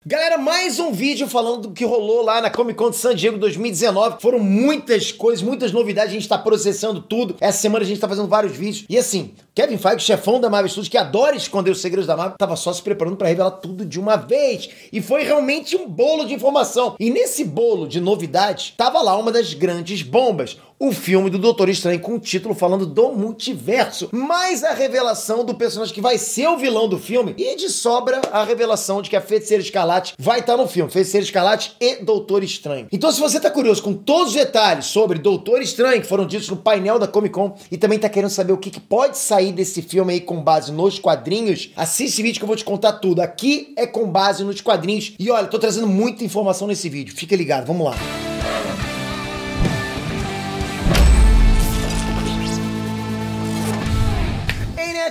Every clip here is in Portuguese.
Galera, mais um vídeo falando do que rolou lá na Comic Con de San Diego 2019. Foram muitas coisas, muitas novidades, a gente tá processando tudo. Essa semana a gente tá fazendo vários vídeos. E assim, Kevin Feige, chefão da Marvel Studios, que adora esconder os segredos da Marvel, tava só se preparando pra revelar tudo de uma vez. E foi realmente um bolo de informação. E nesse bolo de novidades, tava lá uma das grandes bombas. O filme do Doutor Estranho com o título falando do multiverso, mais a revelação do personagem que vai ser o vilão do filme e de sobra a revelação de que a Feiticeira Escarlate vai estar no filme, Feiticeira Escarlate e Doutor Estranho. Então se você tá curioso com todos os detalhes sobre Doutor Estranho que foram ditos no painel da Comic Con e também tá querendo saber o que pode sair desse filme aí com base nos quadrinhos, assiste esse vídeo que eu vou te contar tudo. Aqui é com base nos quadrinhos e olha, tô trazendo muita informação nesse vídeo, fica ligado, vamos lá.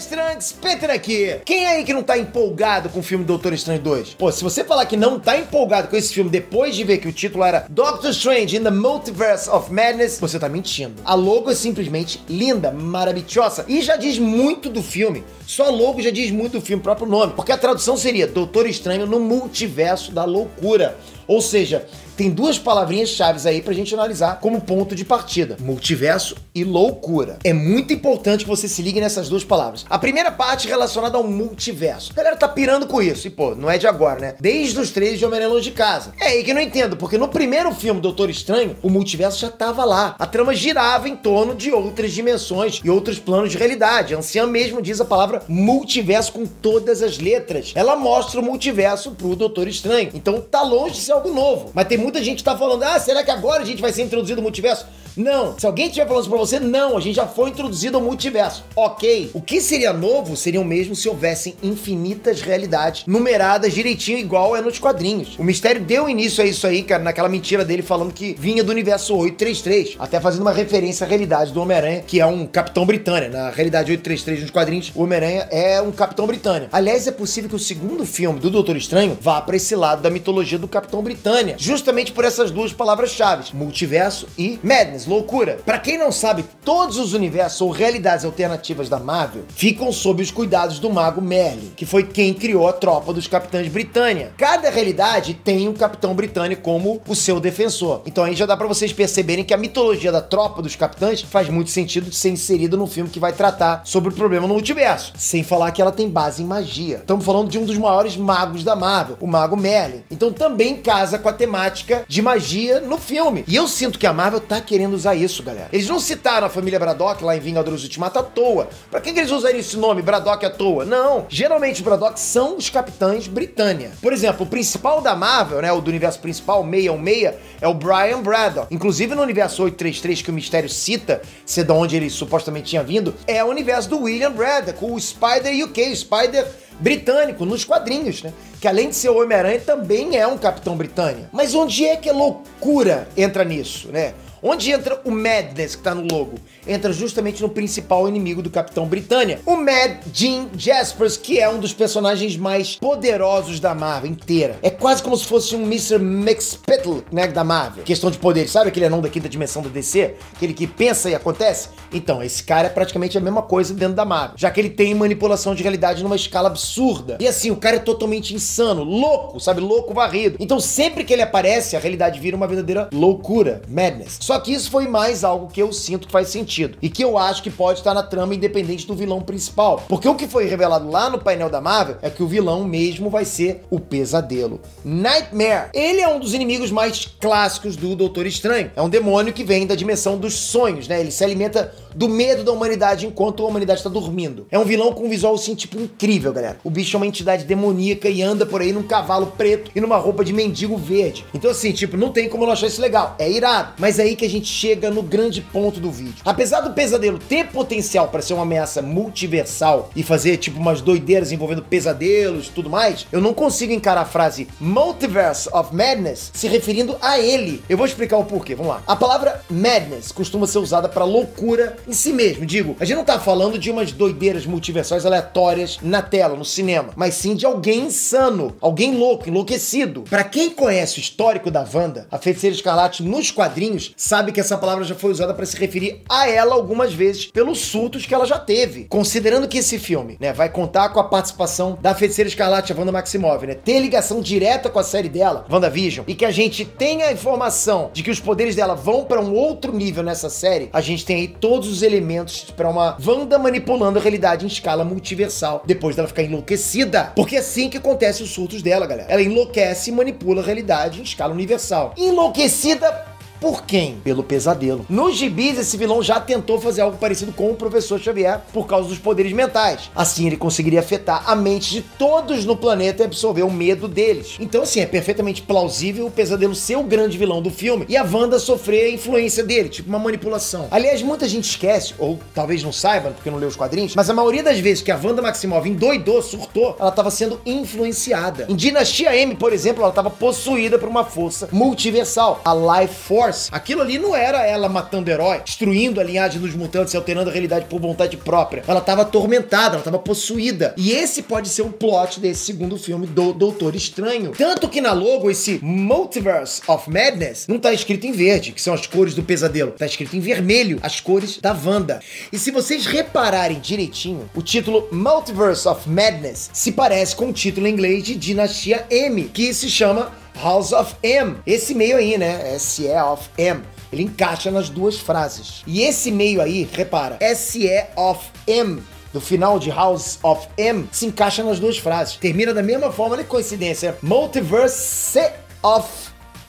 Trunks, Peter aqui. Quem aí que não tá empolgado com o filme Doutor Estranho 2? Pô, se você falar que não tá empolgado com esse filme depois de ver que o título era Doctor Strange in the Multiverse of Madness, você tá mentindo. A logo é simplesmente linda, maravilhosa e já diz muito do filme. Só a logo já diz muito do filme, próprio nome, porque a tradução seria Doutor Estranho no Multiverso da Loucura. Ou seja, tem duas palavrinhas-chave aí pra gente analisar como ponto de partida. Multiverso e loucura. É muito importante que você se ligue nessas duas palavras. A primeira parte relacionada ao multiverso. A galera tá pirando com isso. E pô, não é de agora, né? Desde os trailers de Homem-Aranha Longe de Casa. É aí que eu não entendo, porque no primeiro filme Doutor Estranho, o multiverso já tava lá. A trama girava em torno de outras dimensões e outros planos de realidade. A anciã mesmo diz a palavra multiverso com todas as letras. Ela mostra o multiverso pro Doutor Estranho. Então tá longe de ser algo novo. Mas tem muita gente que tá falando, ah, será que agora a gente vai ser introduzido ao multiverso? Não. Se alguém estiver falando isso pra você, não. A gente já foi introduzido ao multiverso. Ok. O que seria novo seria o mesmo se houvessem infinitas realidades numeradas direitinho igual é nos quadrinhos. O Mistério deu início a isso aí, cara, naquela mentira dele falando que vinha do universo 833, até fazendo uma referência à realidade do Homem-Aranha, que é um Capitão Britânia. Na realidade 833 nos quadrinhos, o Homem-Aranha é um Capitão Britânia. Aliás, é possível que o segundo filme do Doutor Estranho vá pra esse lado da mitologia do Capitão Britânia, justamente por essas duas palavras-chave, multiverso e madness, loucura. Pra quem não sabe, todos os universos ou realidades alternativas da Marvel ficam sob os cuidados do mago Merlin, que foi quem criou a tropa dos Capitães Britânia. Cada realidade tem um Capitão Britânia como o seu defensor. Então aí já dá pra vocês perceberem que a mitologia da tropa dos Capitães faz muito sentido de ser inserida no filme que vai tratar sobre o problema no multiverso. Sem falar que ela tem base em magia. Estamos falando de um dos maiores magos da Marvel, o mago Merlin. Então também casa com a temática de magia no filme. E eu sinto que a Marvel tá querendo usar isso, galera. Eles não citaram a família Braddock lá em Vingadores Ultimato à toa. Pra que eles usariam esse nome, Braddock, à toa? Não. Geralmente os Braddock são os Capitães Britânia. Por exemplo, o principal da Marvel, né, o do universo principal, 616, é o Brian Braddock. Inclusive no universo 833, que o Mistério cita, ser de onde ele supostamente tinha vindo, é o universo do William Braddock, o Spider UK, o Spider britânico, nos quadrinhos, né? Que além de ser o Homem-Aranha, também é um Capitão Britânia. Mas onde é que a loucura entra nisso, né? Onde entra o Madness que tá no logo? Entra justamente no principal inimigo do Capitão Britânia, o Mad Jean Jaspers, que é um dos personagens mais poderosos da Marvel inteira. É quase como se fosse um Mr. Mxyzptlk, né, da Marvel. Questão de poder, sabe aquele anão da quinta dimensão do DC? Aquele que pensa e acontece? Então, esse cara é praticamente a mesma coisa dentro da Marvel, já que ele tem manipulação de realidade numa escala absurda. E assim, o cara é totalmente insano, louco, sabe? Louco varrido. Então, sempre que ele aparece, a realidade vira uma verdadeira loucura, madness. Só que isso foi mais algo que eu sinto que faz sentido e que eu acho que pode estar na trama independente do vilão principal. Porque o que foi revelado lá no painel da Marvel é que o vilão mesmo vai ser o Pesadelo. Nightmare. Ele é um dos inimigos mais clássicos do Doutor Estranho. É um demônio que vem da dimensão dos sonhos, né? Ele se alimenta do medo da humanidade enquanto a humanidade está dormindo. É um vilão com um visual, assim, tipo, incrível, galera. O bicho é uma entidade demoníaca e anda por aí num cavalo preto e numa roupa de mendigo verde. Então, assim, tipo, não tem como não achar isso legal. É irado. Mas é aí que a gente chega no grande ponto do vídeo. Apesar do Pesadelo ter potencial para ser uma ameaça multiversal e fazer, tipo, umas doideiras envolvendo pesadelos e tudo mais, eu não consigo encarar a frase Multiverse of Madness se referindo a ele. Eu vou explicar o porquê, vamos lá. A palavra Madness costuma ser usada para loucura em si mesmo, digo, a gente não tá falando de umas doideiras multiversais aleatórias na tela, no cinema, mas sim de alguém insano, alguém louco, enlouquecido. Pra quem conhece o histórico da Wanda, a Feiticeira Escarlate nos quadrinhos sabe que essa palavra já foi usada para se referir a ela algumas vezes pelos surtos que ela já teve. Considerando que esse filme, né, vai contar com a participação da Feiticeira Escarlate, a Wanda Maximoff, né, ter ligação direta com a série dela, WandaVision, e que a gente tenha a informação de que os poderes dela vão para um outro nível nessa série, a gente tem aí todos os elementos para uma Wanda manipulando a realidade em escala multiversal, depois dela ficar enlouquecida. Porque é assim que acontece os surtos dela, galera. Ela enlouquece e manipula a realidade em escala universal. Enlouquecida por quem? Pelo pesadelo. Nos gibis, esse vilão já tentou fazer algo parecido com o Professor Xavier por causa dos poderes mentais. Assim, ele conseguiria afetar a mente de todos no planeta e absorver o medo deles. Então, assim, é perfeitamente plausível o pesadelo ser o grande vilão do filme e a Wanda sofrer a influência dele, tipo uma manipulação. Aliás, muita gente esquece, ou talvez não saiba, porque não leu os quadrinhos, mas a maioria das vezes que a Wanda Maximoff endoidou, surtou, ela estava sendo influenciada. Em Dinastia M, por exemplo, ela estava possuída por uma força multiversal, a Life Force. Aquilo ali não era ela matando herói, destruindo a linhagem dos mutantes e alterando a realidade por vontade própria. Ela estava atormentada, ela estava possuída. E esse pode ser o plot desse segundo filme do Doutor Estranho. Tanto que na logo, esse Multiverse of Madness não tá escrito em verde, que são as cores do pesadelo. Tá escrito em vermelho, as cores da Wanda. E se vocês repararem direitinho, o título Multiverse of Madness se parece com o título em inglês de Dinastia M, que se chama House of M. Esse meio aí, né? SE of M. Ele encaixa nas duas frases. E esse meio aí, repara, SE of M, do final de House of M, se encaixa nas duas frases. Termina da mesma forma, olha que coincidência. Multiverse of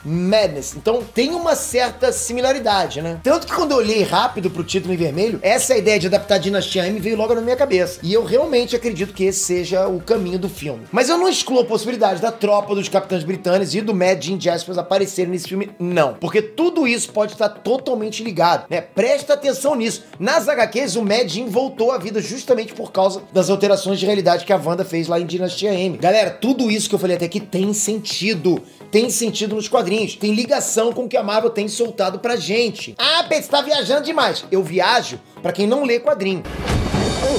Madness. Então tem uma certa similaridade, né? Tanto que quando eu olhei rápido pro título em vermelho, essa ideia de adaptar Dinastia M veio logo na minha cabeça. E eu realmente acredito que esse seja o caminho do filme. Mas eu não excluo a possibilidade da tropa dos Capitães Britânicos e do Mad Jean Jaspers aparecerem nesse filme, não. Porque tudo isso pode estar totalmente ligado, né? Presta atenção nisso. Nas HQs, o Mad Jean voltou à vida justamente por causa das alterações de realidade que a Wanda fez lá em Dinastia M. Galera, tudo isso que eu falei até aqui tem sentido. Tem sentido nos quadrinhos. Tem ligação com o que a Marvel tem soltado pra gente. Ah, Pedro, você tá viajando demais. Eu viajo pra quem não lê quadrinho.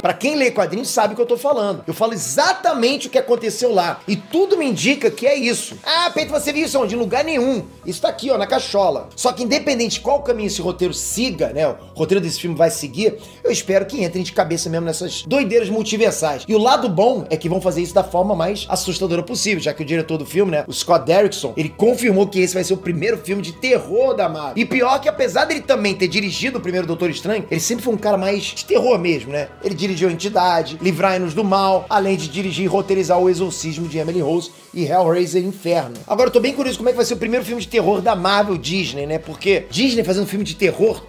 Pra quem lê quadrinho sabe o que eu tô falando. Eu falo exatamente o que aconteceu lá. E tudo me indica que é isso. Ah, Pedro, você viu isso onde? Em lugar nenhum. Isso tá aqui, ó, na cachola. Só que independente de qual caminho esse roteiro siga, né? O roteiro desse filme vai seguir, eu espero que entrem de cabeça mesmo nessas doideiras multiversais. E o lado bom é que vão fazer isso da forma mais assustadora possível, já que o diretor do filme, né, o Scott Derrickson, ele confirmou que esse vai ser o primeiro filme de terror da Marvel. E pior que, apesar dele também ter dirigido o primeiro Doutor Estranho, ele sempre foi um cara mais de terror mesmo, né? Ele dirigiu Entidade, Livrai-nos do Mal, além de dirigir e roteirizar O Exorcismo de Emily Rose e Hellraiser Inferno. Agora, eu tô bem curioso como é que vai ser o primeiro filme de terror da Marvel Disney, né? Porque Disney fazendo filme de terror...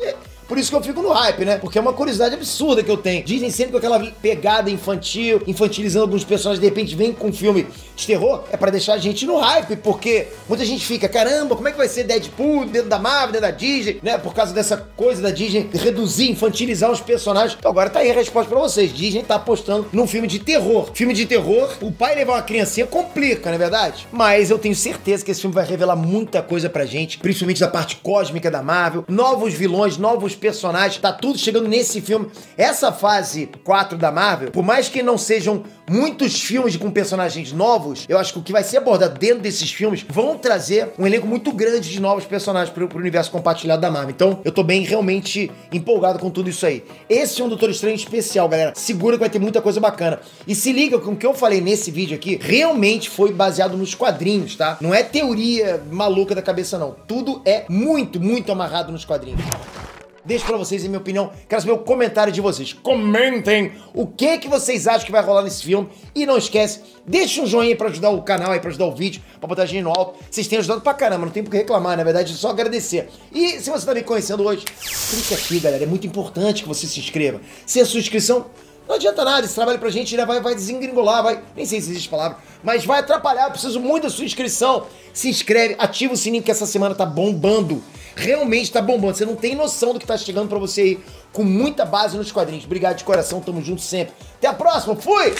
Por isso que eu fico no hype, né? Porque é uma curiosidade absurda que eu tenho. Disney sempre com aquela pegada infantil, infantilizando alguns personagens, de repente vem com um filme de terror, é pra deixar a gente no hype, porque muita gente fica, caramba, como é que vai ser Deadpool dentro da Marvel, dentro da Disney, né? Por causa dessa coisa da Disney reduzir, infantilizar os personagens. Então agora tá aí a resposta pra vocês. Disney tá apostando num filme de terror. Filme de terror, o pai levar uma criancinha complica, não é verdade? Mas eu tenho certeza que esse filme vai revelar muita coisa pra gente, principalmente da parte cósmica da Marvel, novos vilões, novos personagens, tá tudo chegando nesse filme. Essa fase 4 da Marvel, por mais que não sejam muitos filmes com personagens novos, eu acho que o que vai ser abordado dentro desses filmes vão trazer um elenco muito grande de novos personagens pro universo compartilhado da Marvel. Então, eu tô bem realmente empolgado com tudo isso aí. Esse é um Doutor Estranho especial, galera. Segura que vai ter muita coisa bacana. E se liga com o que eu falei nesse vídeo aqui, realmente foi baseado nos quadrinhos, tá? Não é teoria maluca da cabeça, não. Tudo é muito, muito amarrado nos quadrinhos. Deixo pra vocês, em minha opinião, quero saber o comentário de vocês. Comentem o que vocês acham que vai rolar nesse filme. E não esquece, deixa um joinha aí pra ajudar o canal, aí pra ajudar o vídeo, pra botar a gente no alto. Vocês têm ajudado pra caramba, não tem por que reclamar, na verdade, é só agradecer. E se você tá me conhecendo hoje, clica aqui, galera, é muito importante que você se inscreva. Sem a sua inscrição, não adianta nada, esse trabalho pra gente vai desengringolar, nem sei se existe palavra, mas vai atrapalhar, eu preciso muito da sua inscrição. Se inscreve, ativa o sininho que essa semana tá bombando. Realmente tá bombando, você não tem noção do que tá chegando pra você aí, com muita base nos quadrinhos. Obrigado de coração, tamo junto sempre. Até a próxima, fui!